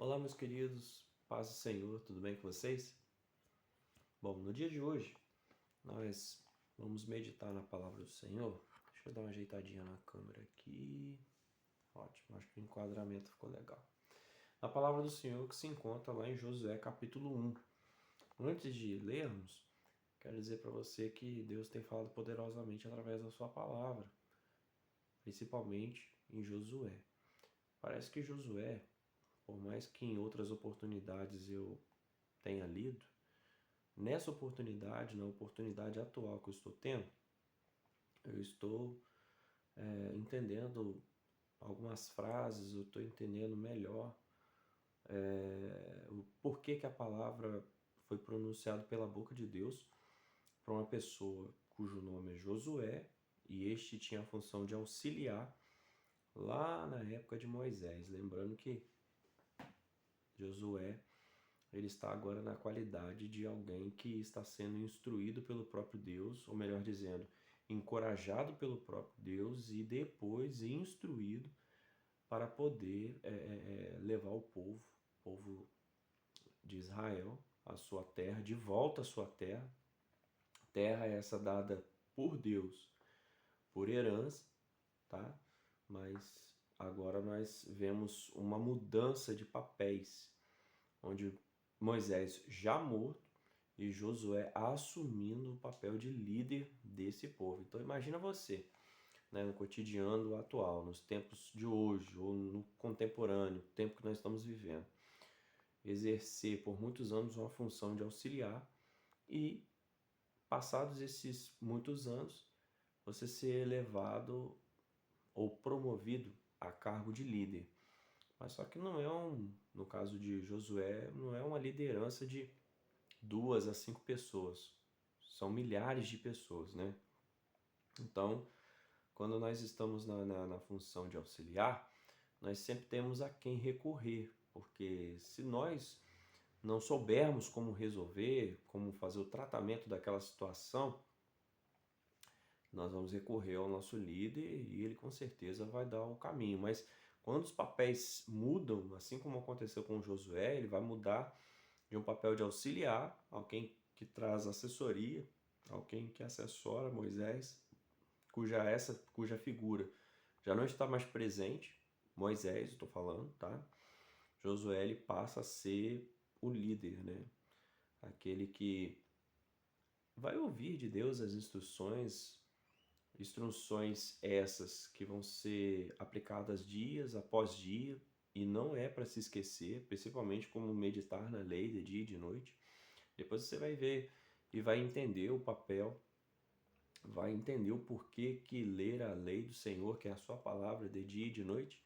Olá, meus queridos, paz do Senhor, tudo bem com vocês? Bom, no dia de hoje, nós vamos meditar na palavra do Senhor. Deixa eu dar uma ajeitadinha na câmera aqui. Ótimo, acho que o enquadramento ficou legal. A palavra do Senhor que se encontra lá em Josué capítulo 1. Antes de lermos, quero dizer para você que Deus tem falado poderosamente através da sua palavra, principalmente em Josué. Parece que Josué, por mais que em outras oportunidades eu tenha lido, nessa oportunidade, na oportunidade atual que eu estou tendo, eu estou entendendo algumas frases, eu estou entendendo melhor o porquê que a palavra foi pronunciada pela boca de Deus para uma pessoa cujo nome é Josué, e este tinha a função de auxiliar lá na época de Moisés. Lembrando que Josué ele está agora na qualidade de alguém que está sendo instruído pelo próprio Deus, ou melhor dizendo, encorajado pelo próprio Deus e depois instruído para poder levar o povo de Israel, a sua terra, de volta à sua terra. Terra essa dada por Deus, por herança, tá? Mas agora nós vemos uma mudança de papéis, onde Moisés já morto e Josué assumindo o papel de líder desse povo. Então imagina você, né, no cotidiano atual, nos tempos de hoje ou no contemporâneo, tempo que nós estamos vivendo, exercer por muitos anos uma função de auxiliar e, passados esses muitos anos, você ser elevado ou promovido a cargo de líder. Mas só que não é no caso de Josué, não é uma liderança de 2 a 5 pessoas. São milhares de pessoas, né? Então, quando nós estamos na função de auxiliar, nós sempre temos a quem recorrer, porque se nós não soubermos como resolver, como fazer o tratamento daquela situação, nós vamos recorrer ao nosso líder e ele com certeza vai dar o caminho. Mas quando os papéis mudam, assim como aconteceu com Josué, ele vai mudar de um papel de auxiliar, alguém que traz assessoria, alguém que assessora Moisés, cuja figura já não está mais presente. Moisés, estou falando, tá? Josué ele passa a ser o líder, né? Aquele que vai ouvir de Deus as instruções essas que vão ser aplicadas dias após dia, e não é para se esquecer, principalmente como meditar na lei de dia e de noite. Depois você vai ver e vai entender o papel, vai entender o porquê que ler a lei do Senhor, que é a sua palavra, de dia e de noite,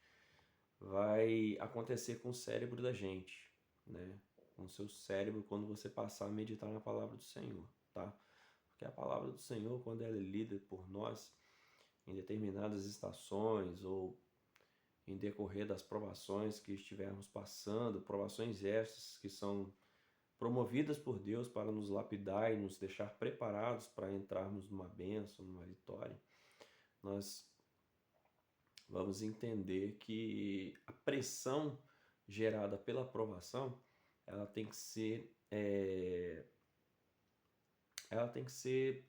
vai acontecer com o cérebro da gente, né? Com o seu cérebro quando você passar a meditar na palavra do Senhor, tá? Porque a palavra do Senhor, quando ela é lida por nós em determinadas estações ou em decorrer das provações que estivermos passando, provações essas que são promovidas por Deus para nos lapidar e nos deixar preparados para entrarmos numa bênção, numa vitória, nós vamos entender que a pressão gerada pela aprovação, ela tem que ser, ela tem que ser,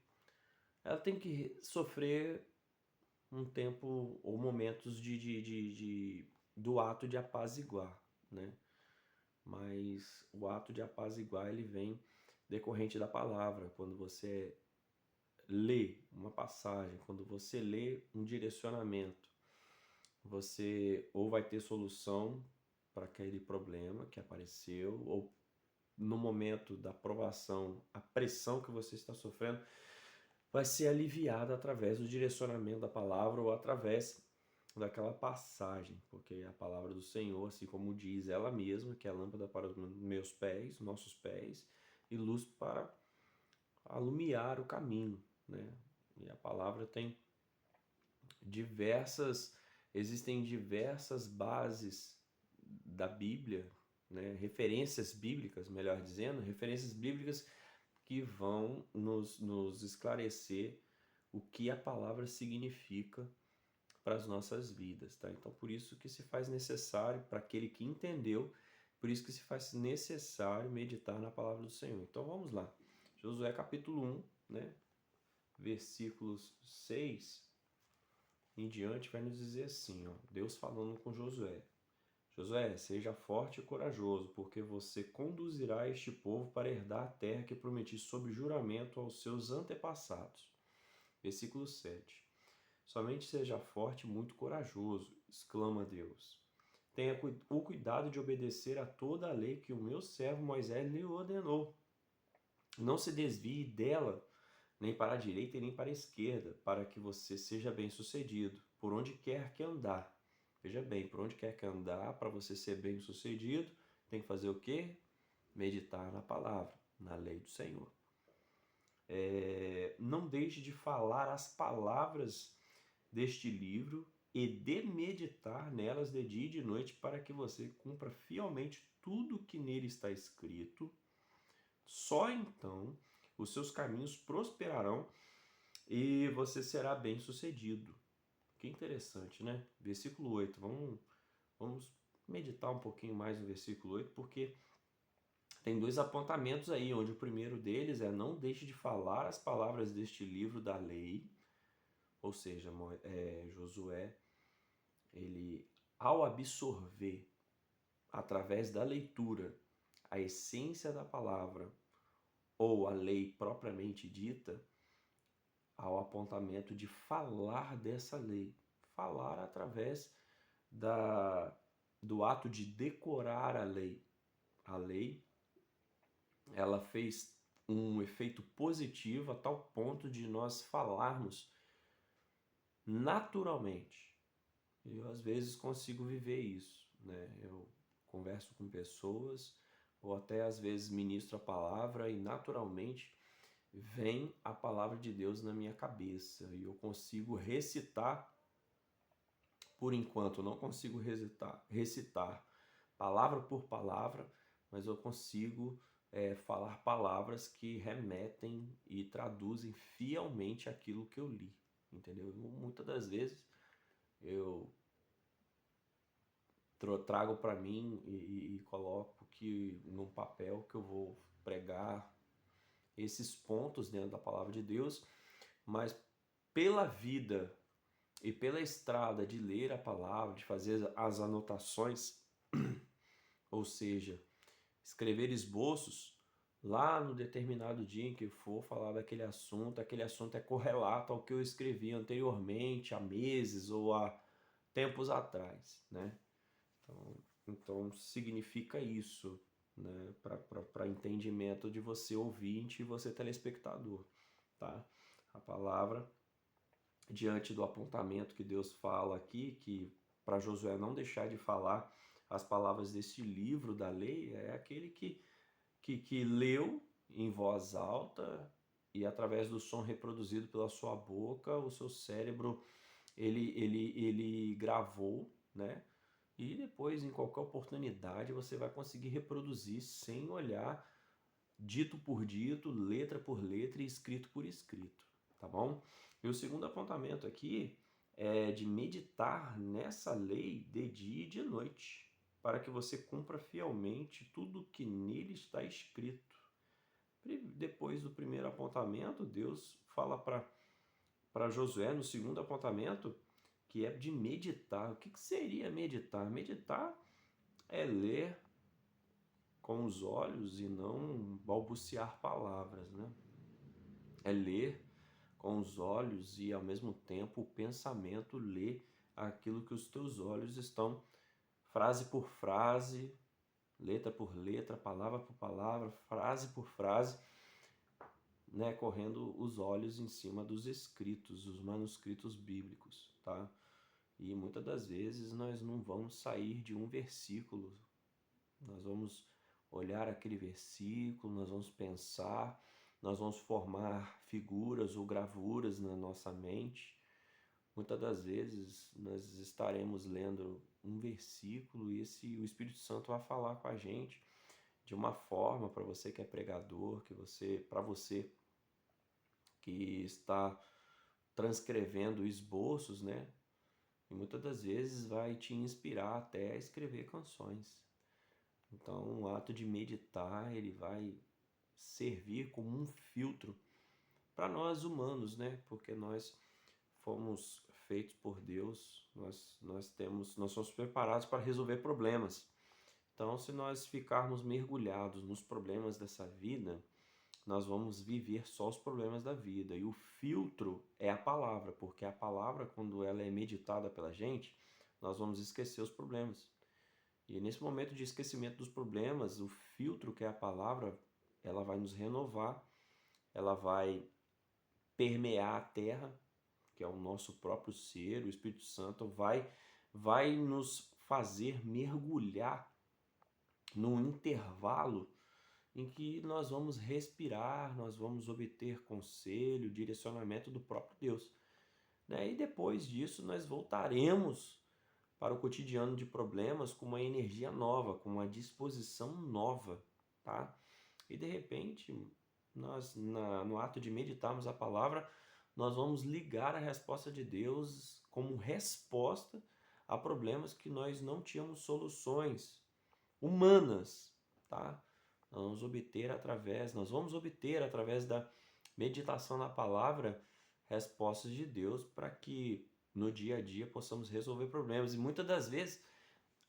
ela tem que sofrer um tempo ou momentos do ato de apaziguar, né? Mas o ato de apaziguar ele vem decorrente da palavra. Quando você lê uma passagem, quando você lê um direcionamento, você ou vai ter solução para aquele problema que apareceu, ou no momento da provação, a pressão que você está sofrendo vai ser aliviada através do direcionamento da palavra ou através daquela passagem, porque a palavra do Senhor, assim como diz ela mesma, que é lâmpada para os meus pés, nossos pés, e luz para alumiar o caminho, né? E a palavra tem existem diversas bases da Bíblia, né? Referências bíblicas, melhor dizendo, referências bíblicas que vão nos esclarecer o que a palavra significa para as nossas vidas, tá? Então, por isso que se faz necessário para aquele que entendeu, Por isso que se faz necessário meditar na palavra do Senhor. Então vamos lá. Josué capítulo 1, né? Versículos 6 em diante vai nos dizer assim, ó, Deus falando com Josué. Josué, seja forte e corajoso, porque você conduzirá este povo para herdar a terra que prometi sob juramento aos seus antepassados. Versículo 7. Somente seja forte e muito corajoso, exclama Deus. Tenha o cuidado de obedecer a toda a lei que o meu servo Moisés lhe ordenou. Não se desvie dela, nem para a direita e nem para a esquerda, para que você seja bem-sucedido, por onde quer que andar. Veja bem, por onde quer que andar, para você ser bem-sucedido, tem que fazer o quê? Meditar na palavra, na lei do Senhor. Não deixe de falar as palavras deste livro e de meditar nelas de dia e de noite para que você cumpra fielmente tudo que nele está escrito. Só então os seus caminhos prosperarão e você será bem-sucedido. Que interessante, né? Versículo 8. Vamos meditar um pouquinho mais no versículo 8, porque tem dois apontamentos aí, onde o primeiro deles é: não deixe de falar as palavras deste livro da lei. Ou seja, Josué, ele, ao absorver através da leitura a essência da palavra ou a lei propriamente dita, ao apontamento de falar dessa lei, falar através do ato de decorar a lei. A lei, ela fez um efeito positivo a tal ponto de nós falarmos naturalmente. Eu, às vezes, consigo viver isso, né? Eu converso com pessoas, ou até, às vezes, ministro a palavra e, naturalmente, vem a palavra de Deus na minha cabeça e eu consigo recitar. Por enquanto, eu não consigo recitar palavra por palavra, mas eu consigo falar palavras que remetem e traduzem fielmente aquilo que eu li, entendeu? Muitas das vezes eu trago para mim e coloco que num papel que eu vou pregar esses pontos dentro da palavra de Deus, mas pela vida e pela estrada de ler a palavra, de fazer as anotações, ou seja, escrever esboços, lá no determinado dia em que for falar daquele assunto, aquele assunto é correlato ao que eu escrevi anteriormente, há meses ou há tempos atrás, né? Então significa isso, né? Para entendimento de você ouvinte e você telespectador, tá? A palavra, diante do apontamento que Deus fala aqui, que para Josué não deixar de falar as palavras desse livro da lei, é aquele que leu em voz alta e através do som reproduzido pela sua boca, o seu cérebro ele gravou, né? E depois, em qualquer oportunidade, você vai conseguir reproduzir sem olhar, dito por dito, letra por letra e escrito por escrito, tá bom? E o segundo apontamento aqui é de meditar nessa lei de dia e de noite, para que você cumpra fielmente tudo que nele está escrito. Depois do primeiro apontamento, Deus fala para Josué, no segundo apontamento, que é de meditar. O que seria meditar? Meditar é ler com os olhos e não balbuciar palavras, né? É ler com os olhos e, ao mesmo tempo, o pensamento lê aquilo que os teus olhos estão, frase por frase, letra por letra, palavra por palavra, frase por frase, né, correndo os olhos em cima dos escritos, os manuscritos bíblicos, tá? E muitas das vezes nós não vamos sair de um versículo, nós vamos olhar aquele versículo, nós vamos pensar, nós vamos formar figuras ou gravuras na nossa mente. Muitas das vezes nós estaremos lendo um versículo e o Espírito Santo vai falar com a gente de uma forma, para você que é pregador, para você que está transcrevendo esboços, né? E muitas das vezes vai te inspirar até a escrever canções. Então, o ato de meditar, ele vai servir como um filtro para nós humanos, né? Porque nós fomos feitos por Deus, nós somos preparados para resolver problemas. Então, se nós ficarmos mergulhados nos problemas dessa vida, nós vamos viver só os problemas da vida. E o filtro é a palavra, porque a palavra, quando ela é meditada pela gente, nós vamos esquecer os problemas. E nesse momento de esquecimento dos problemas, o filtro, que é a palavra, ela vai nos renovar, ela vai permear a terra, que é o nosso próprio ser, o Espírito Santo vai nos fazer mergulhar num intervalo em que nós vamos respirar, nós vamos obter conselho, direcionamento do próprio Deus, né? E depois disso nós voltaremos para o cotidiano de problemas com uma energia nova, com uma disposição nova, tá? E de repente, no ato de meditarmos a palavra, nós vamos ligar a resposta de Deus como resposta a problemas que nós não tínhamos soluções humanas, tá? Nós vamos obter através da meditação na palavra respostas de Deus para que no dia a dia possamos resolver problemas. E muitas das vezes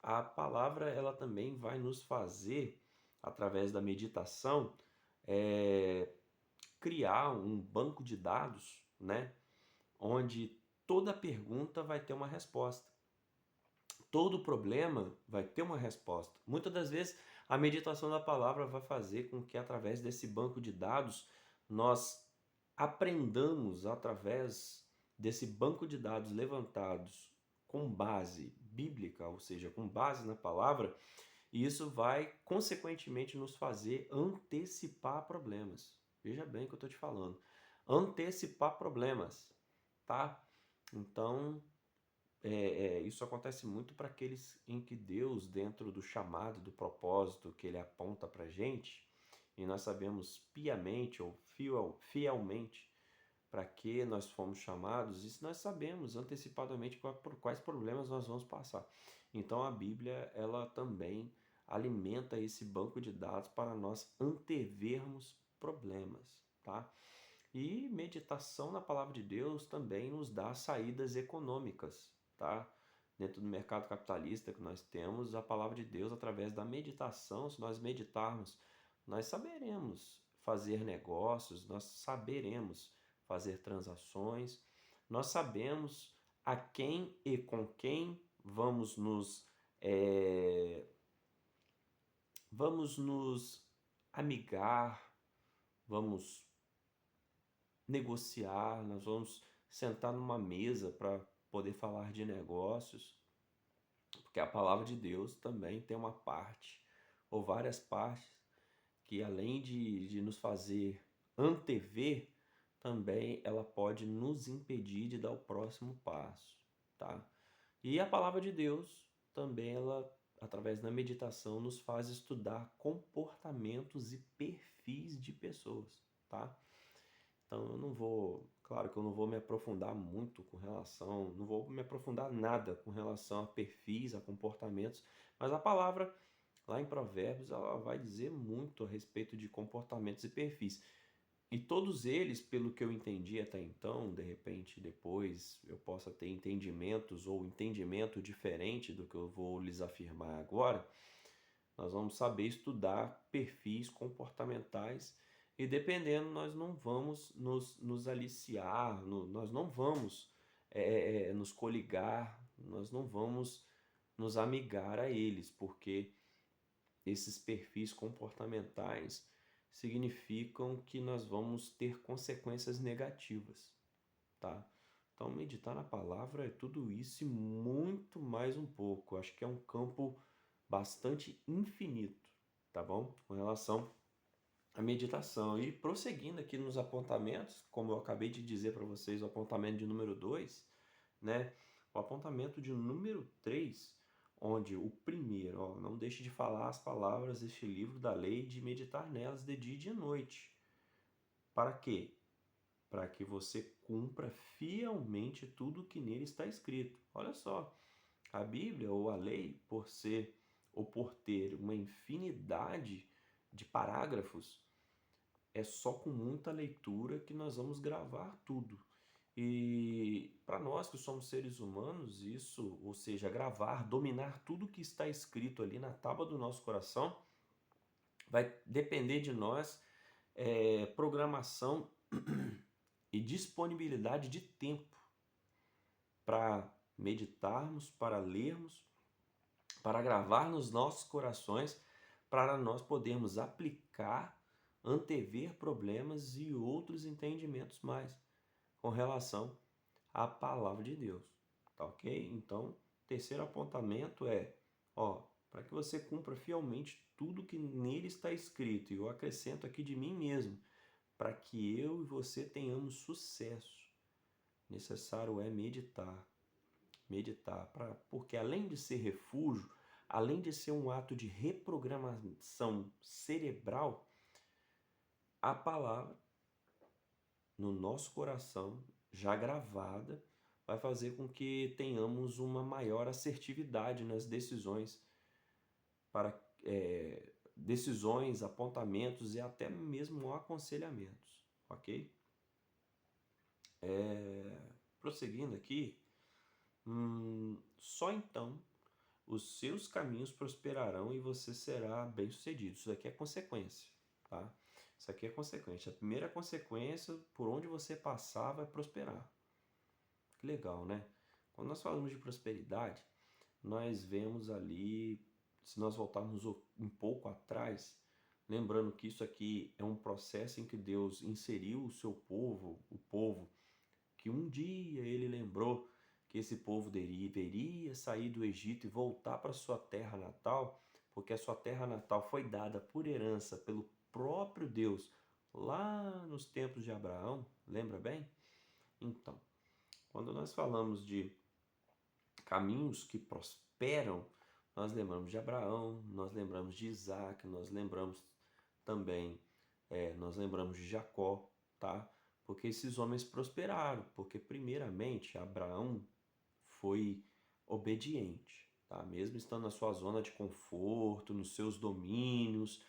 a palavra ela também vai nos fazer, através da meditação, é, criar um banco de dados, né? Onde toda pergunta vai ter uma resposta. Todo problema vai ter uma resposta. Muitas das vezes a meditação da palavra vai fazer com que através desse banco de dados nós aprendamos através desse banco de dados levantados com base bíblica, ou seja, com base na palavra, e isso vai consequentemente nos fazer antecipar problemas. Veja bem o que eu estou te falando. Antecipar problemas, tá? Então, isso acontece muito para aqueles em que Deus, dentro do chamado, do propósito que Ele aponta para a gente, e nós sabemos piamente ou fielmente para que nós fomos chamados, isso nós sabemos antecipadamente por quais problemas nós vamos passar. Então a Bíblia, ela também alimenta esse banco de dados para nós antevermos problemas, tá? E meditação na palavra de Deus também nos dá saídas econômicas, tá? Dentro do mercado capitalista que nós temos, a palavra de Deus, através da meditação, se nós meditarmos, nós saberemos fazer negócios, nós saberemos fazer transações, nós sabemos a quem e com quem eh, vamos nos amigar, vamos negociar, nós vamos sentar numa mesa para poder falar de negócios, porque a palavra de Deus também tem uma parte, ou várias partes, que além de nos fazer antever, também ela pode nos impedir de dar o próximo passo, tá? E a palavra de Deus também, ela, através da meditação, nos faz estudar comportamentos e perfis de pessoas, tá? Então eu não vou, claro que eu não vou me aprofundar muito com relação, não vou me aprofundar nada com relação a perfis, a comportamentos, mas a palavra lá em Provérbios ela vai dizer muito a respeito de comportamentos e perfis. E todos eles, pelo que eu entendi até então, de repente depois eu possa ter entendimentos ou entendimento diferente do que eu vou lhes afirmar agora, nós vamos saber estudar perfis comportamentais e dependendo nós não vamos nos aliciar, nós não vamos nos coligar, nós não vamos nos amigar a eles, porque esses perfis comportamentais significam que nós vamos ter consequências negativas, tá? Então, meditar na palavra é tudo isso e muito mais um pouco. Acho que é um campo bastante infinito, tá bom? Com relação à meditação. E prosseguindo aqui nos apontamentos, como eu acabei de dizer para vocês, o apontamento de número 2, né? O apontamento de número 3, onde o primeiro, ó, não deixe de falar as palavras deste livro da lei e de meditar nelas de dia e de noite. Para quê? Para que você cumpra fielmente tudo o que nele está escrito. Olha só, a Bíblia ou a lei, por ser ou por ter uma infinidade de parágrafos, é só com muita leitura que nós vamos gravar tudo. E para nós que somos seres humanos, isso, ou seja, gravar, dominar tudo que está escrito ali na tábua do nosso coração, vai depender de nós, programação e disponibilidade de tempo para meditarmos, para lermos, para gravar nos nossos corações, para nós podermos aplicar, antever problemas e outros entendimentos mais com relação à palavra de Deus, tá ok? Então, terceiro apontamento é, para que você cumpra fielmente tudo que nele está escrito, e eu acrescento aqui de mim mesmo, para que eu e você tenhamos sucesso, necessário é meditar, porque além de ser refúgio, além de ser um ato de reprogramação cerebral, a palavra no nosso coração, já gravada, vai fazer com que tenhamos uma maior assertividade nas decisões, para decisões, apontamentos e até mesmo aconselhamentos, ok? Prosseguindo aqui, só então os seus caminhos prosperarão e você será bem-sucedido. Isso daqui é consequência, tá? Isso aqui é consequência. A primeira consequência, por onde você passar, vai prosperar. Que legal, né? Quando nós falamos de prosperidade, nós vemos ali, se nós voltarmos um pouco atrás, lembrando que isso aqui é um processo em que Deus inseriu o seu povo, o povo que um dia ele lembrou que esse povo deveria sair do Egito e voltar para sua terra natal, porque a sua terra natal foi dada por herança pelo próprio Deus lá nos tempos de Abraão, lembra bem? Então, quando nós falamos de caminhos que prosperam, nós lembramos de Abraão, nós lembramos de Isaac, nós lembramos também, nós lembramos de Jacó, tá? Porque esses homens prosperaram, porque primeiramente Abraão foi obediente, tá? Mesmo estando na sua zona de conforto, nos seus domínios,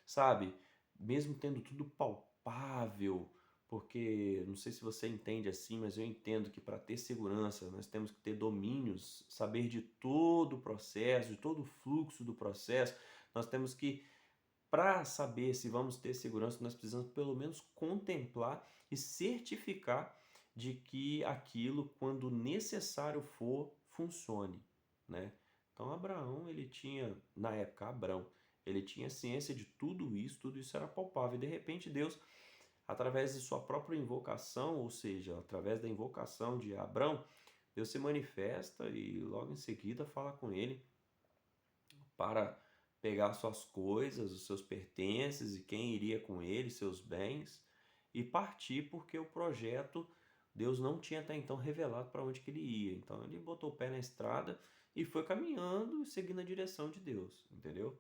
sabe? Mesmo tendo tudo palpável, porque não sei se você entende assim, mas eu entendo que para ter segurança nós temos que ter domínios, saber de todo o processo, de todo o fluxo do processo. Nós temos que, para saber se vamos ter segurança, nós precisamos pelo menos contemplar e certificar de que aquilo, quando necessário for, funcione, né? Então Abraão, ele tinha, na época, Abrão, ele tinha ciência de tudo isso era palpável. E de repente Deus, através de sua própria invocação, ou seja, através da invocação de Abrão, Deus se manifesta e logo em seguida fala com ele para pegar suas coisas, os seus pertences e quem iria com ele, seus bens, e partir, porque o projeto Deus não tinha até então revelado para onde que ele ia. Então ele botou o pé na estrada e foi caminhando e seguindo a direção de Deus, entendeu?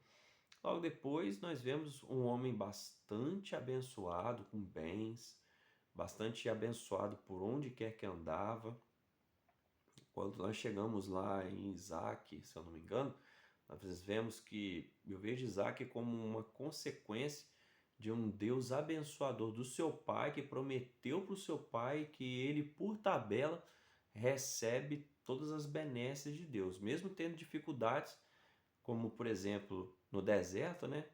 Logo depois nós vemos um homem bastante abençoado com bens, bastante abençoado por onde quer que andava. Quando nós chegamos lá em Isaac, se eu não me engano, nós vemos que eu vejo Isaac como uma consequência de um Deus abençoador do seu pai, que prometeu para o seu pai que ele, por tabela, recebe todas as benesses de Deus, mesmo tendo dificuldades, como por exemplo no deserto, né?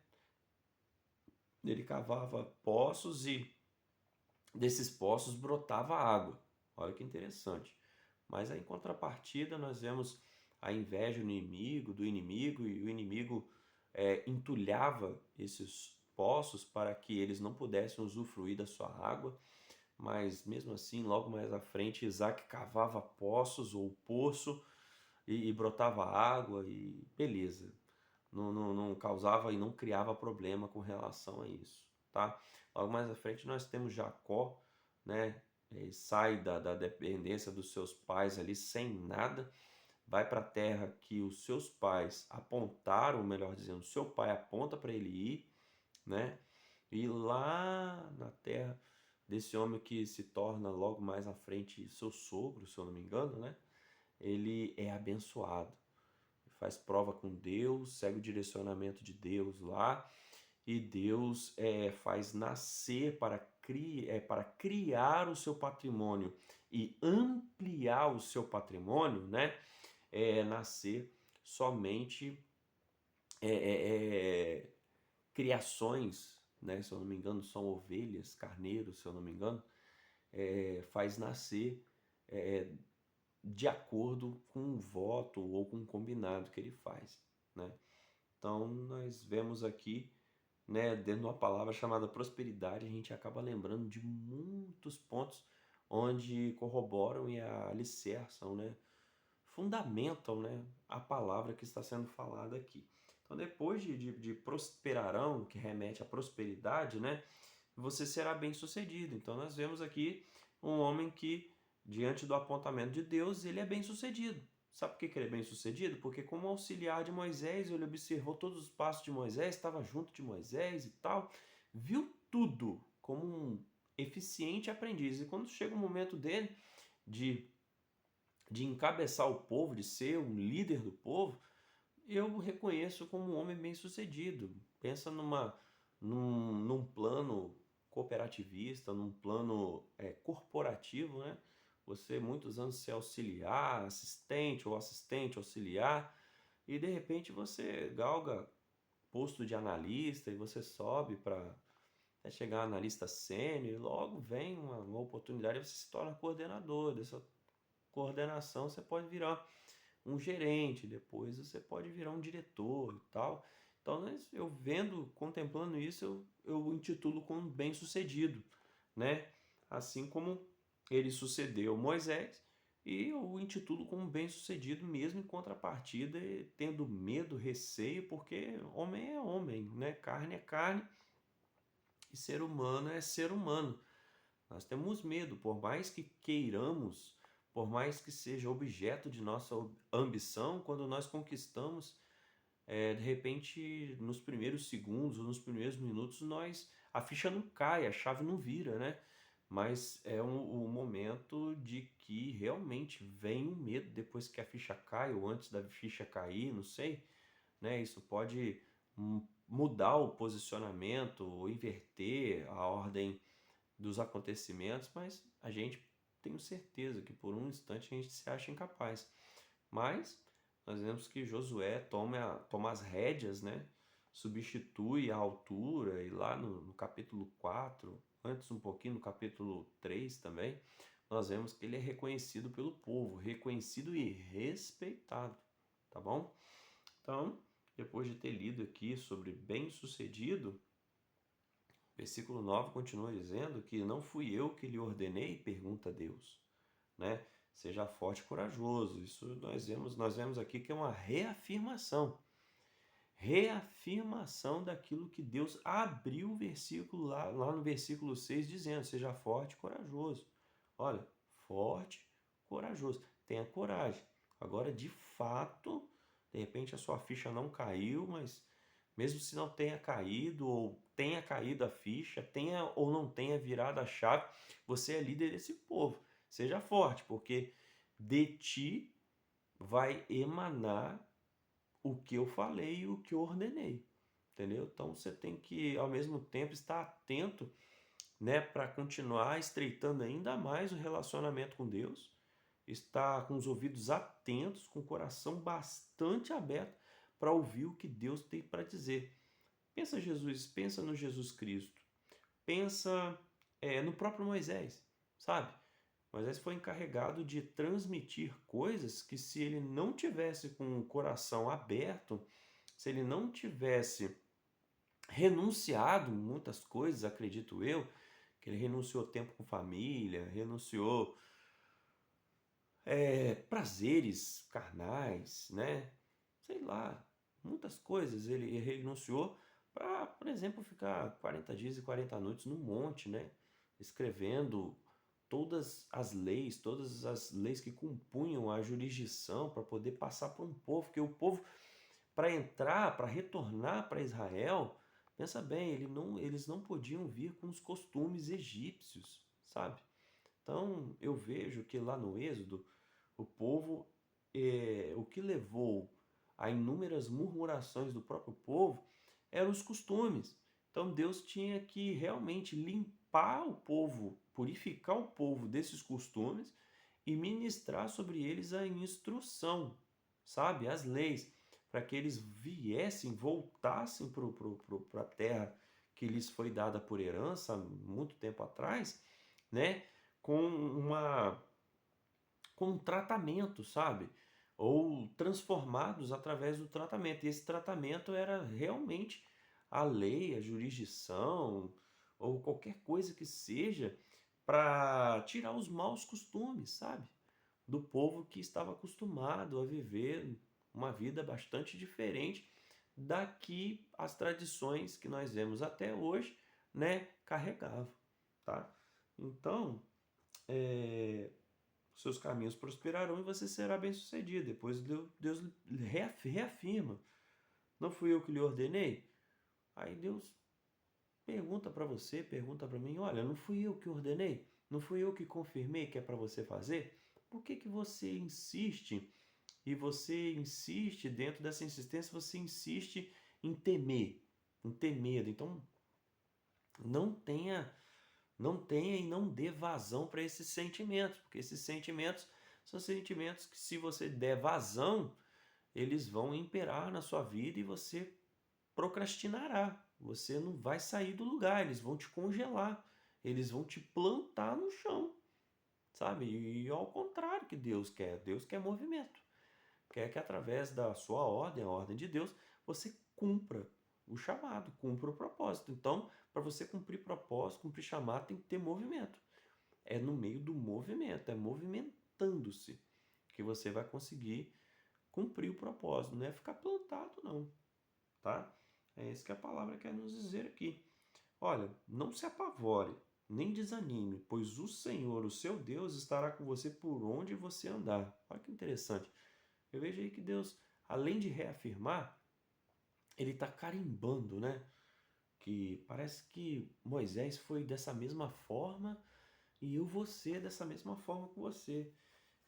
Ele cavava poços e desses poços brotava água. Olha que interessante. Mas aí, em contrapartida, nós vemos a inveja do inimigo, e o inimigo entulhava esses poços para que eles não pudessem usufruir da sua água. Mas mesmo assim, logo mais à frente, Isaac cavava poços ou poço e brotava água e beleza. Não causava e não criava problema com relação a isso, tá? Logo mais à frente nós temos Jacó, né? Ele sai da dependência dos seus pais ali sem nada, vai para a terra que os seus pais apontaram, ou melhor dizendo, seu pai aponta para ele ir, né? E lá na terra desse homem que se torna logo mais à frente seu sogro, se eu não me engano, né? Ele é abençoado. faz prova com Deus, segue o direcionamento de Deus lá, e Deus faz nascer para criar o seu patrimônio e ampliar o seu patrimônio, né? Nascer somente é, é, é, criações, né? Se eu não me engano, são ovelhas, carneiros, se eu não me engano, faz nascer é, de acordo com um voto ou com um combinado que ele faz, né? Então, nós vemos aqui, né, dentro de uma palavra chamada prosperidade, a gente acaba lembrando de muitos pontos onde corroboram e alicerçam, né, fundamentam, né, a palavra que está sendo falada aqui. Então, depois de prosperarão, que remete à prosperidade, né, você será bem sucedido. Então, nós vemos aqui um homem que, diante do apontamento de Deus, ele é bem sucedido. Sabe por que ele é bem sucedido? Porque, como auxiliar de Moisés, ele observou todos os passos de Moisés, estava junto de Moisés e tal, viu tudo como um eficiente aprendiz. E quando chega o momento dele de encabeçar o povo, de ser um líder do povo, eu o reconheço como um homem bem-sucedido. Pensa num plano cooperativista, num plano corporativo, né? Você muitos anos ser auxiliar, assistente ou assistente auxiliar, e de repente você galga posto de analista e você sobe para chegar a analista sênior, e logo vem uma oportunidade e você se torna coordenador. Dessa coordenação você pode virar um gerente, depois você pode virar um diretor e tal. Então, eu vendo, contemplando isso, eu intitulo como bem-sucedido, né? Assim como ele sucedeu Moisés, e eu o intitulo como bem-sucedido mesmo em contrapartida, tendo medo, receio, porque homem é homem, né? Carne é carne e ser humano é ser humano. Nós temos medo, por mais que queiramos, por mais que seja objeto de nossa ambição, quando nós conquistamos, de repente, nos primeiros segundos ou nos primeiros minutos, a ficha não cai, a chave não vira, né? Mas é um momento de que realmente vem o medo depois que a ficha cai ou antes da ficha cair, não sei, né? Isso pode mudar o posicionamento ou inverter a ordem dos acontecimentos, mas a gente tem certeza que por um instante a gente se acha incapaz. Mas nós vemos que Josué toma as rédeas, né? Substitui a altura, e lá no capítulo 4, antes um pouquinho, no capítulo 3 também, nós vemos que ele é reconhecido pelo povo, reconhecido e respeitado, tá bom? Então, depois de ter lido aqui sobre bem-sucedido, versículo 9 continua dizendo que não fui eu que lhe ordenei, pergunta Deus, né? Seja forte e corajoso. Isso nós vemos aqui que é uma reafirmação. Reafirmação daquilo que Deus abriu o versículo lá no versículo 6 dizendo, seja forte e corajoso. Olha, forte, corajoso. Tenha coragem. Agora, de fato, de repente a sua ficha não caiu, mas mesmo se não tenha caído, ou tenha caído a ficha, tenha ou não tenha virado a chave, você é líder desse povo. Seja forte, porque de ti vai emanar o que eu falei e o que eu ordenei. Entendeu? Então você tem que, ao mesmo tempo, estar atento, né, para continuar estreitando ainda mais o relacionamento com Deus, estar com os ouvidos atentos, com o coração bastante aberto para ouvir o que Deus tem para dizer. Pensa no Jesus Cristo. Pensa no próprio Moisés, sabe? Moisés foi encarregado de transmitir coisas que, se ele não tivesse com o coração aberto, se ele não tivesse renunciado muitas coisas, acredito eu, que ele renunciou tempo com família, renunciou prazeres carnais, né? Sei lá, muitas coisas ele renunciou para, por exemplo, ficar 40 dias e 40 noites no monte, né? Escrevendo todas as leis que compunham a jurisdição para poder passar para um povo, porque o povo, para entrar, para retornar para Israel, pensa bem, eles não podiam vir com os costumes egípcios, sabe? Então eu vejo que lá no Êxodo, o povo, o que levou a inúmeras murmurações do próprio povo, eram os costumes. Então Deus tinha que realmente limpar o povo, purificar o povo desses costumes e ministrar sobre eles a instrução, sabe? As leis, para que eles viessem, voltassem para a terra que lhes foi dada por herança há muito tempo atrás, né? Com com um tratamento, sabe? Ou transformados através do tratamento. E esse tratamento era realmente a lei, a jurisdição, ou qualquer coisa que seja, para tirar os maus costumes, sabe? Do povo que estava acostumado a viver uma vida bastante diferente da que as tradições que nós vemos até hoje, né, carregavam, tá? Então, seus caminhos prosperarão e você será bem-sucedido. Depois Deus reafirma: não fui eu que lhe ordenei? Aí Deus pergunta para você, pergunta para mim: olha, não fui eu que ordenei? Não fui eu que confirmei que é para você fazer? Por que que você insiste? E você insiste, dentro dessa insistência, você insiste em temer, em ter medo. Então, não tenha não tenha e não dê vazão para esses sentimentos, porque esses sentimentos são sentimentos que, se você der vazão, eles vão imperar na sua vida e você procrastinará. Você não vai sair do lugar, eles vão te congelar, eles vão te plantar no chão, sabe? E ao contrário que Deus quer movimento, quer que através da sua ordem, a ordem de Deus, você cumpra o chamado, cumpra o propósito. Então, para você cumprir propósito, cumprir chamado, tem que ter movimento. É no meio do movimento, é movimentando-se que você vai conseguir cumprir o propósito. Não é ficar plantado, não, tá? É isso que a palavra quer nos dizer aqui. Olha, não se apavore, nem desanime, pois o Senhor, o seu Deus, estará com você por onde você andar. Olha que interessante. Eu vejo aí que Deus, além de reafirmar, ele está carimbando, né? Que parece que Moisés foi dessa mesma forma e eu vou ser dessa mesma forma com você.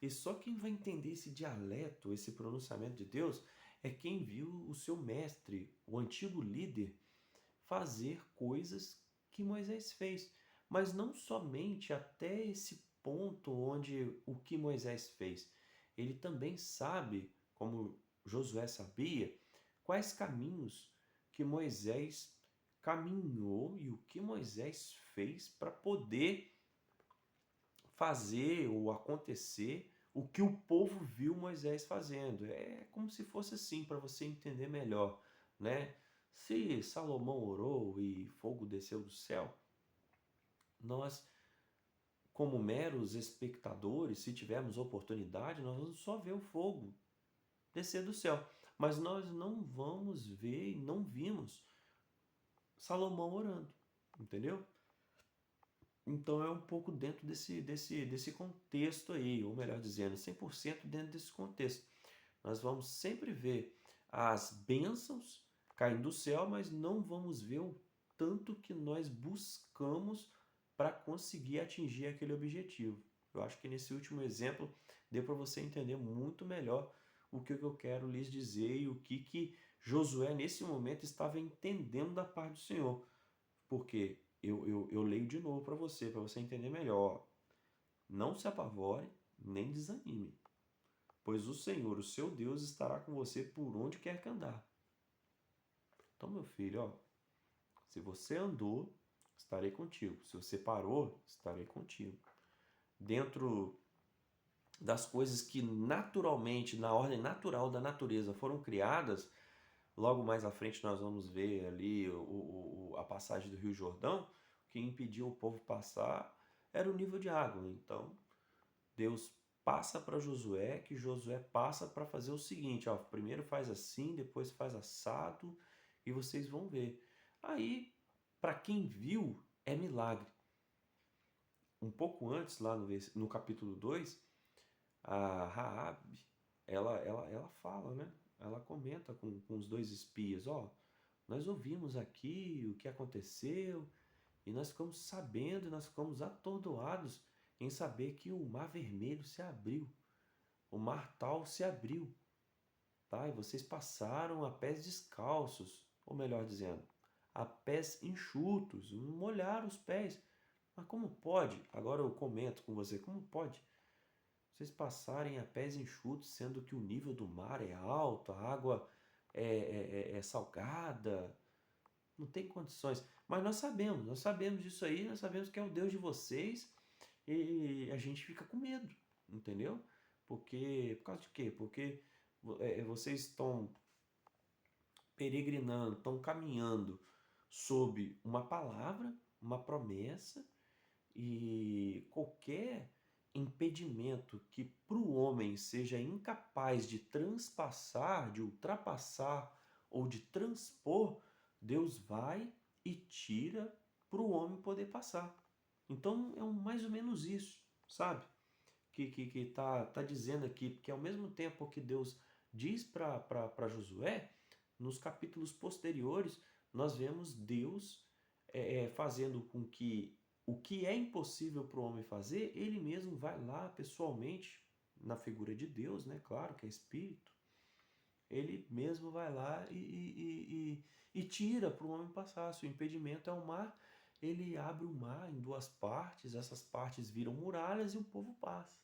E só quem vai entender esse dialeto, esse pronunciamento de Deus, é quem viu o seu mestre, o antigo líder, fazer coisas que Moisés fez. Mas não somente até esse ponto onde o que Moisés fez. Ele também sabe, como Josué sabia, quais caminhos que Moisés caminhou e o que Moisés fez para poder fazer ou acontecer o que o povo viu Moisés fazendo. É como se fosse assim, para você entender melhor, né? Se Salomão orou e fogo desceu do céu, nós, como meros espectadores, se tivermos oportunidade, nós vamos só ver o fogo descer do céu. Mas nós não vamos ver e não vimos Salomão orando, entendeu? Então é um pouco dentro desse contexto aí, ou melhor dizendo, 100% dentro desse contexto. Nós vamos sempre ver as bênçãos caindo do céu, mas não vamos ver o tanto que nós buscamos para conseguir atingir aquele objetivo. Eu acho que nesse último exemplo deu para você entender muito melhor o que eu quero lhes dizer e o que Josué nesse momento estava entendendo da parte do Senhor. Porque eu leio de novo para você entender melhor. Não se apavore, nem desanime, pois o Senhor, o seu Deus, estará com você por onde quer que andar. Então, meu filho, ó, se você andou, estarei contigo. Se você parou, estarei contigo. Dentro das coisas que naturalmente, na ordem natural da natureza, foram criadas, logo mais à frente nós vamos ver ali a passagem do Rio Jordão. O que impediu o povo passar era o nível de água. Então, Deus passa para Josué, que Josué passa para fazer o seguinte, ó, primeiro faz assim, depois faz assado, e vocês vão ver. Aí, para quem viu, é milagre. Um pouco antes, lá no capítulo 2, a Raabe, ela fala, né? Ela comenta com os dois espias, ó, nós ouvimos aqui o que aconteceu e nós ficamos sabendo, nós ficamos atordoados em saber que o Mar Vermelho se abriu, o Mar Tal se abriu. tá? E vocês passaram a pés descalços, ou melhor dizendo, a pés enxutos, molharam os pés. Mas como pode? Agora eu comento com você, como pode vocês passarem a pés enxutos, sendo que o nível do mar é alto, a água é salgada, não tem condições. Mas nós sabemos disso aí, nós sabemos que é o Deus de vocês e a gente fica com medo, entendeu? Por causa de quê? Porque vocês estão peregrinando, estão caminhando sob uma palavra, uma promessa, e qualquer impedimento que para o homem seja incapaz de transpassar, de ultrapassar ou de transpor, Deus vai e tira para o homem poder passar. Então é mais ou menos isso, sabe? Que tá dizendo aqui, porque ao mesmo tempo que Deus diz para Josué, nos capítulos posteriores, nós vemos Deus fazendo com que o que é impossível para o homem fazer, ele mesmo vai lá pessoalmente, na figura de Deus, né? Claro que é Espírito, ele mesmo vai lá e tira para o homem passar. Se o impedimento é o mar, ele abre o mar em duas partes, essas partes viram muralhas e o povo passa.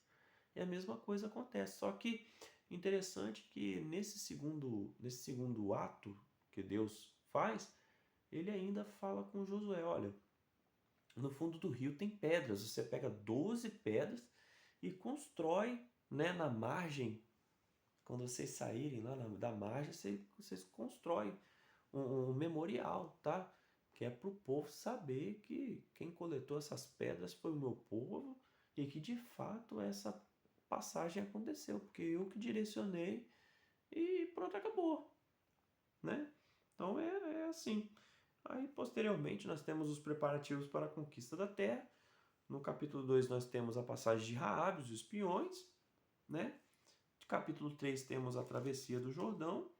E a mesma coisa acontece, só que interessante que nesse segundo ato que Deus faz, ele ainda fala com Josué, olha, no fundo do rio tem pedras, você pega 12 pedras e constrói, né, na margem, quando vocês saírem lá da margem, vocês constroem um memorial, tá? Que é para o povo saber que quem coletou essas pedras foi o meu povo e que de fato essa passagem aconteceu, porque eu que direcionei e pronto, acabou, né? Então é assim. Aí posteriormente nós temos os preparativos para a conquista da terra. No capítulo 2 nós temos a passagem de Raabe, os espiões, né? No capítulo 3 temos a travessia do Jordão,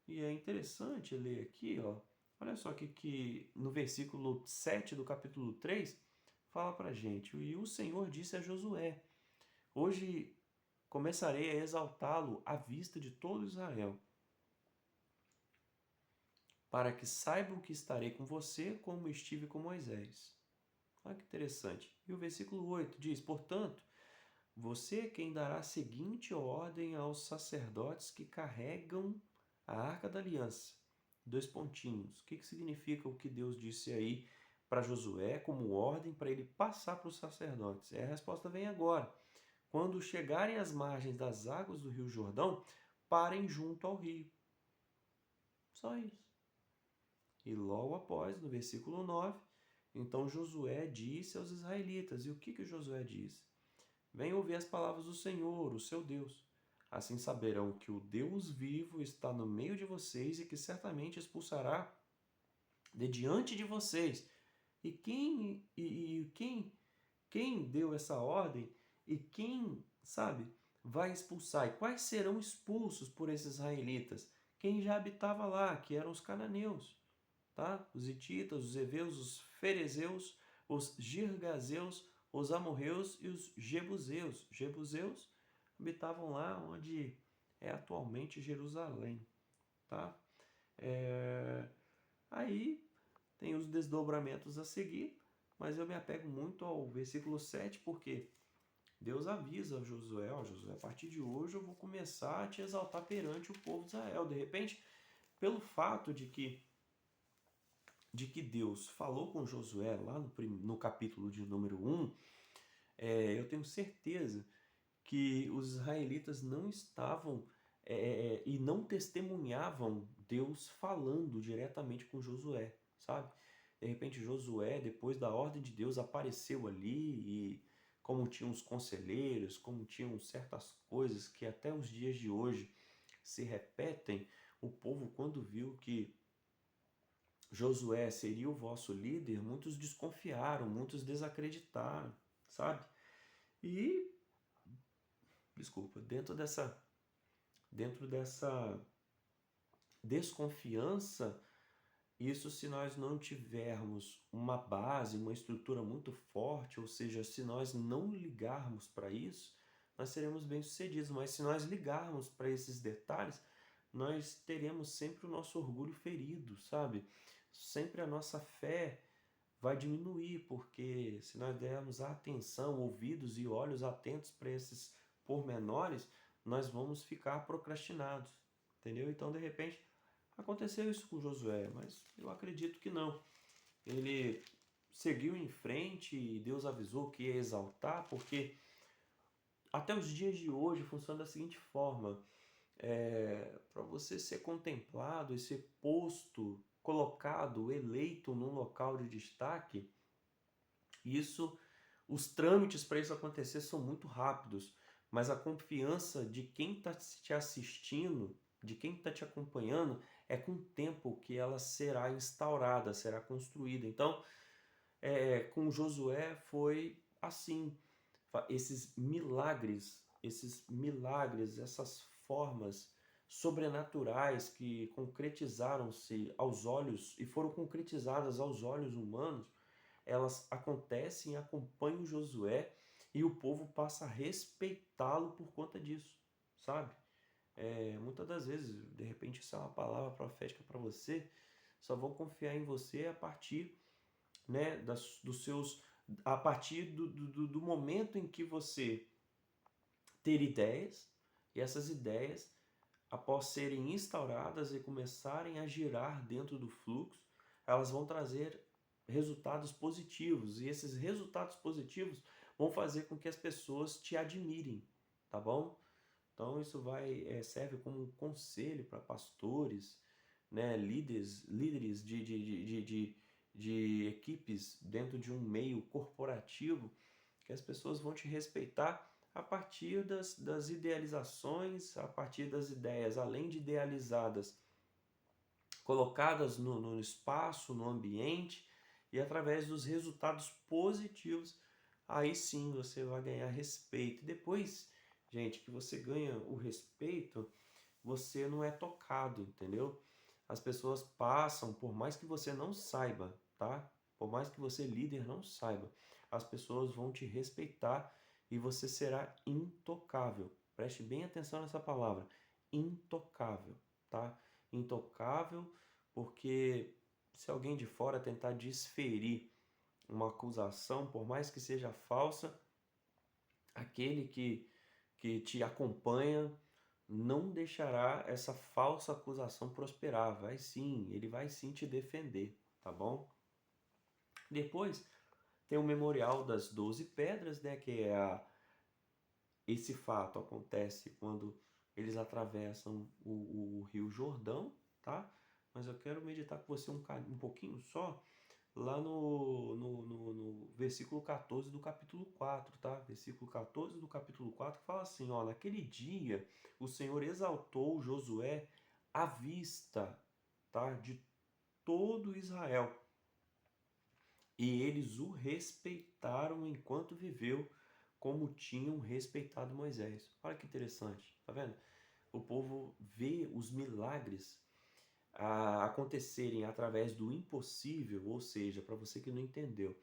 e é interessante ler aqui, ó. Olha só que no versículo 7 do capítulo 3 fala pra gente: "E o Senhor disse a Josué: Hoje começarei a exaltá-lo à vista de todo Israel, para que saibam que estarei com você como estive com Moisés." Olha que interessante. E o versículo 8 diz: "Portanto, você é quem dará a seguinte ordem aos sacerdotes que carregam a Arca da Aliança." Dois pontinhos. O que significa o que Deus disse aí para Josué como ordem para ele passar para os sacerdotes? A resposta vem agora. Quando chegarem às margens das águas do Rio Jordão, parem junto ao rio. Só isso. E logo após, no versículo 9, então Josué disse aos israelitas. E o que Josué disse? Venham ouvir as palavras do Senhor, o seu Deus. Assim saberão que o Deus vivo está no meio de vocês e que certamente expulsará de diante de vocês. E quem deu essa ordem e quem, sabe, vai expulsar? E quais serão expulsos por esses israelitas? Quem já habitava lá, que eram os cananeus, tá? Os hititas, os heveus, os ferezeus, os girgazeus, os amorreus e os jebuseus. Jebuseus habitavam lá onde é atualmente Jerusalém, tá? Aí tem os desdobramentos a seguir, mas eu me apego muito ao versículo 7, porque Deus avisa a Josué, ó, Josué, a partir de hoje eu vou começar a te exaltar perante o povo de Israel. De repente, pelo fato de que Deus falou com Josué lá no capítulo de número 1, eu tenho certeza que os israelitas não estavam e não testemunhavam Deus falando diretamente com Josué, sabe? De repente Josué, depois da ordem de Deus, apareceu ali e como tinham os conselheiros, como tinham certas coisas que até os dias de hoje se repetem, o povo quando viu que Josué seria o vosso líder, muitos desconfiaram, muitos desacreditaram, sabe? E, desculpa, dentro dessa desconfiança, isso se nós não tivermos uma base, uma estrutura muito forte, ou seja, se nós não ligarmos para isso, nós seremos bem-sucedidos. Mas se nós ligarmos para esses detalhes, nós teremos sempre o nosso orgulho ferido, sabe? Sempre a nossa fé vai diminuir, porque se nós dermos atenção, ouvidos e olhos atentos para esses pormenores, nós vamos ficar procrastinados, entendeu? Então, de repente, aconteceu isso com Josué, mas eu acredito que não. Ele seguiu em frente e Deus avisou que ia exaltar, porque até os dias de hoje funciona da seguinte forma: para você ser contemplado e ser posto, colocado, eleito num local de destaque, isso, os trâmites para isso acontecer são muito rápidos, mas a confiança de quem está te assistindo, de quem está te acompanhando, é com o tempo que ela será instaurada, será construída. Então, com Josué foi assim, esses milagres, essas formas sobrenaturais que concretizaram-se aos olhos e foram concretizadas aos olhos humanos, elas acontecem, acompanham Josué e o povo passa a respeitá-lo por conta disso, sabe? Muitas das vezes, de repente, isso é uma palavra profética para você, só vão confiar em você a partir, né, dos seus, a partir do momento em que você ter ideias, e essas ideias, após serem instauradas e começarem a girar dentro do fluxo, elas vão trazer resultados positivos, e esses resultados positivos vão fazer com que as pessoas te admirem, tá bom? Então isso serve como um conselho para pastores, né, líderes de equipes dentro de um meio corporativo, que as pessoas vão te respeitar a partir das idealizações, a partir das ideias, além de idealizadas, colocadas no espaço, no ambiente, e através dos resultados positivos, aí sim você vai ganhar respeito. E depois, gente, que você ganha o respeito, você não é tocado, entendeu? As pessoas passam, por mais que você não saiba, tá? Por mais que você, líder, não saiba, as pessoas vão te respeitar e você será intocável. Preste bem atenção nessa palavra, intocável, tá? Intocável, porque se alguém de fora tentar desferir uma acusação, por mais que seja falsa, aquele que te acompanha não deixará essa falsa acusação prosperar. Ele vai sim te defender, tá bom? Depois tem o Memorial das 12 Pedras, né, esse fato acontece quando eles atravessam o Rio Jordão, tá? Mas eu quero meditar com você um pouquinho só lá no versículo 14 do capítulo 4, tá? Versículo 14 do capítulo 4 fala assim, ó: naquele dia o Senhor exaltou Josué à vista, tá, de todo Israel, e eles o respeitaram enquanto viveu, como tinham respeitado Moisés. Olha que interessante, tá vendo? O povo vê os milagres acontecerem através do impossível, ou seja, para você que não entendeu,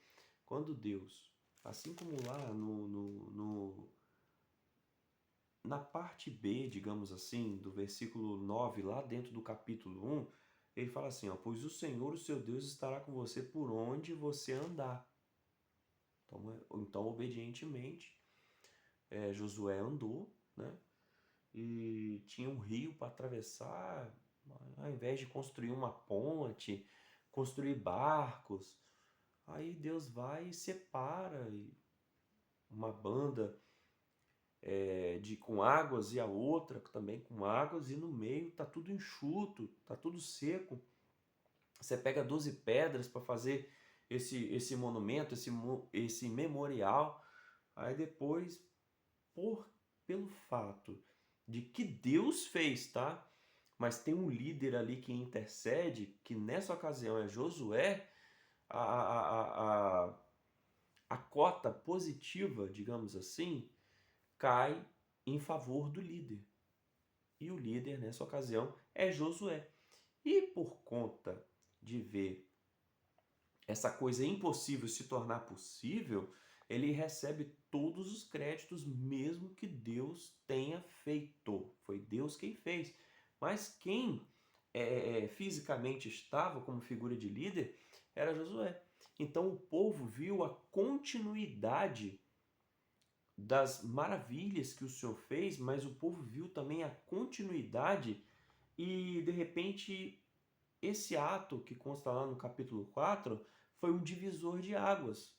quando Deus, assim como lá na parte B, digamos assim, do versículo 9, lá dentro do capítulo 1, ele fala assim, ó: pois o Senhor, o seu Deus, estará com você por onde você andar. Então obedientemente, Josué andou, né? E tinha um rio para atravessar, ao invés de construir uma ponte, construir barcos, aí Deus vai e separa uma banda com águas e a outra também com águas, e no meio tá tudo enxuto, tá tudo seco. Você pega 12 pedras para fazer esse monumento, esse memorial, aí depois, pelo fato de que Deus fez, tá? Mas tem um líder ali que intercede, que nessa ocasião é Josué, a, a, a, a, a cota positiva, digamos assim, cai em favor do líder. E o líder, nessa ocasião, é Josué. E por conta de ver essa coisa impossível se tornar possível, ele recebe todos os créditos, mesmo que Deus tenha feito. Foi Deus quem fez. Mas quem fisicamente estava como figura de líder era Josué. Então o povo viu a continuidade das maravilhas que o Senhor fez, mas o povo viu também a continuidade e, de repente, esse ato que consta lá no capítulo 4 foi um divisor de águas.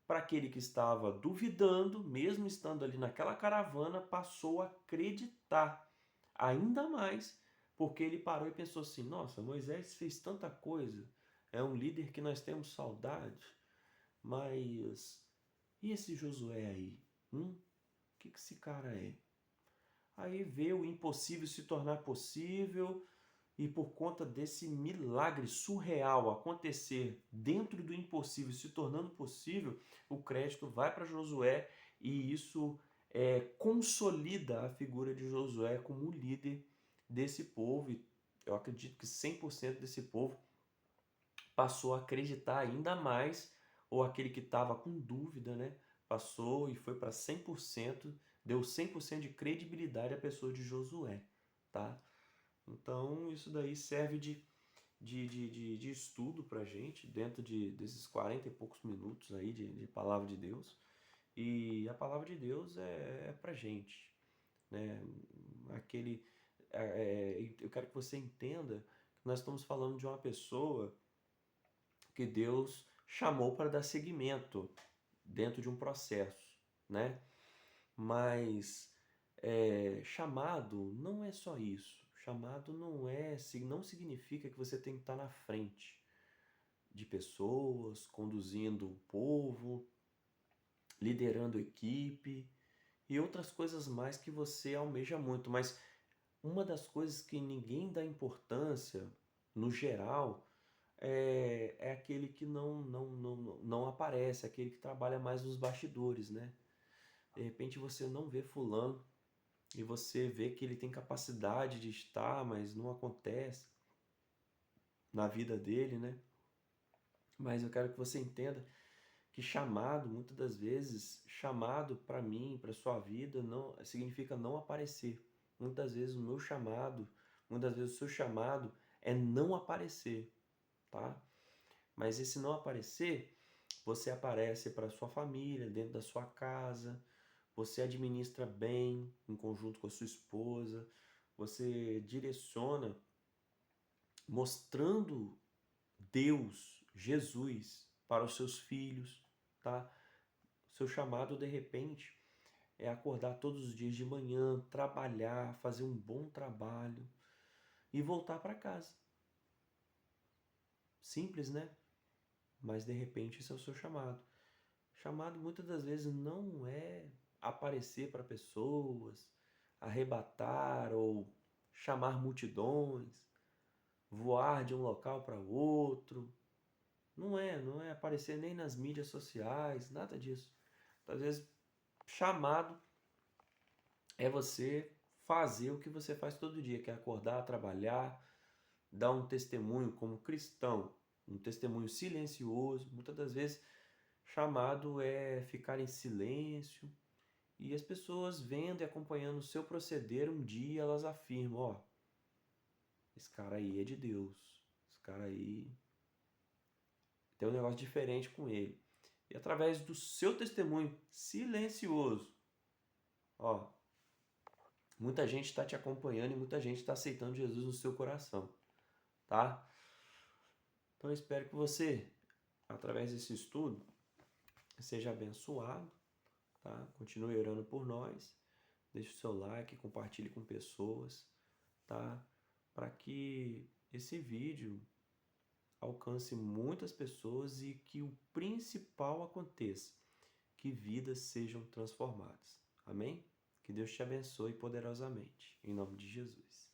Para aquele que estava duvidando, mesmo estando ali naquela caravana, passou a acreditar ainda mais, porque ele parou e pensou assim: nossa, Moisés fez tanta coisa, é um líder que nós temos saudade, mas e esse Josué aí? O que esse cara é? Aí vê o impossível se tornar possível, e por conta desse milagre surreal acontecer dentro do impossível, se tornando possível, o crédito vai para Josué e isso consolida a figura de Josué como o líder desse povo. E eu acredito que 100% desse povo passou a acreditar ainda mais, ou aquele que estava com dúvida, né? Passou e foi para 100%, deu 100% de credibilidade à pessoa de Josué, tá? Então, isso daí serve de estudo para a gente, dentro desses 40 e poucos minutos aí de palavra de Deus. E a palavra de Deus é para gente, né? Aquele, eu quero que você entenda que nós estamos falando de uma pessoa que Deus chamou para dar seguimento dentro de um processo, né? Mas chamado não é só isso. Chamado não significa que você tem que estar na frente de pessoas, conduzindo o povo, liderando equipe e outras coisas mais que você almeja muito. Mas uma das coisas que ninguém dá importância, no geral, é aquele que não aparece, aquele que trabalha mais nos bastidores, né? De repente você não vê fulano e você vê que ele tem capacidade de estar, mas não acontece na vida dele, né? Mas eu quero que você entenda que chamado, muitas das vezes, chamado para mim, para sua vida, não significa não aparecer. Muitas vezes o meu chamado, muitas vezes o seu chamado é não aparecer, tá? Mas esse não aparecer, você aparece para sua família, dentro da sua casa, você administra bem em conjunto com a sua esposa, você direciona mostrando Deus, Jesus para os seus filhos, tá? Seu chamado de repente é acordar todos os dias de manhã, trabalhar, fazer um bom trabalho e voltar para casa. Simples, né? Mas de repente esse é o seu chamado. Chamado muitas das vezes não é aparecer para pessoas, arrebatar ou chamar multidões, voar de um local para outro. Não é aparecer nem nas mídias sociais, nada disso. Às vezes, chamado é você fazer o que você faz todo dia, que é acordar, trabalhar, dar um testemunho como cristão, um testemunho silencioso. Muitas das vezes, chamado é ficar em silêncio e as pessoas vendo e acompanhando o seu proceder, um dia elas afirmam, ó, esse cara aí é de Deus, esse cara aí tem um negócio diferente com ele. E através do seu testemunho silencioso, ó, muita gente está te acompanhando e muita gente está aceitando Jesus no seu coração, tá? Então eu espero que você, através desse estudo, seja abençoado, tá? Continue orando por nós, deixe o seu like, compartilhe com pessoas, tá? Para que esse vídeo alcance muitas pessoas e que o principal aconteça, que vidas sejam transformadas. Amém? Que Deus te abençoe poderosamente. Em nome de Jesus.